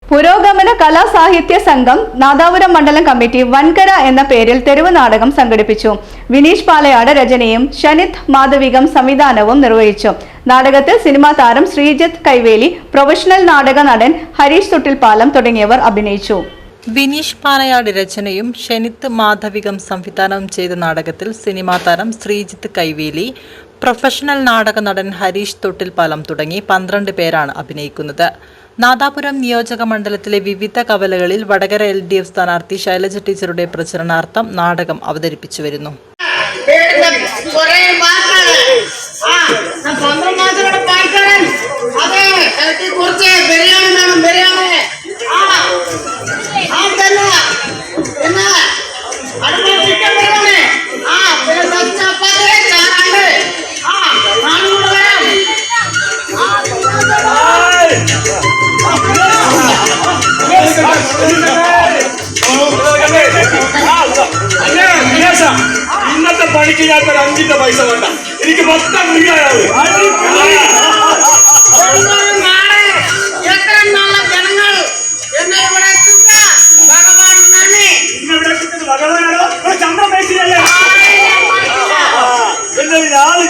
പുരോഗമന കലാസാഹിത്യ സംഘം നാദാപുരം മണ്ഡലം കമ്മിറ്റി വൻകര എന്ന പേരിൽ തെരുവ് നാടകം സംഘടിപ്പിച്ചു. വിനീഷ് പാലയാട് രചനയും ഷനിത് മാധവികം സംവിധാനവും നിർവഹിച്ചു. നാടകത്തിൽ സിനിമാ താരം ശ്രീജിത്ത് കൈവേലി, പ്രൊഫഷണൽ നാടക നടൻ ഹരീഷ് തൊട്ടിൽപ്പാലം തുടങ്ങിയവർ അഭിനയിച്ചു. വിനീഷ് പാലയാട് രചനയും ഷനിത് മാധവികം സംവിധാനവും ചെയ്ത നാടകത്തിൽ സിനിമാ താരം ശ്രീജിത്ത് കൈവേലി, പ്രൊഫഷണൽ നാടക നടൻ ഹരീഷ് തൊട്ടിൽപ്പാലം തുടങ്ങി 12 പേരാണ് അഭിനയിക്കുന്നത്. നാദാപുരം നിയോജക മണ്ഡലത്തിലെ വിവിധ കവലകളിൽ വടകര LDF സ്ഥാനാർത്ഥി ശൈലജ ടീച്ചറുടെ പ്രചരണാർത്ഥം നാടകം അവതരിപ്പിച്ചു വരുന്നു. ഇന്നത്തെ പണിക്ക് ഞാൻ 5 പൈസ വേണ്ട, എനിക്ക് മൊത്തം ചമ്പളം പൈസയല്ലേ എന്റെ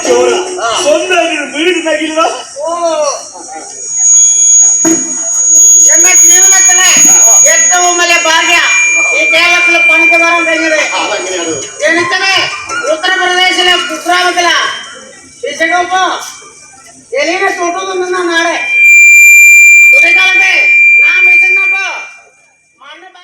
ചോര സ്വന്തം വീടുണ്ടെങ്കിലോ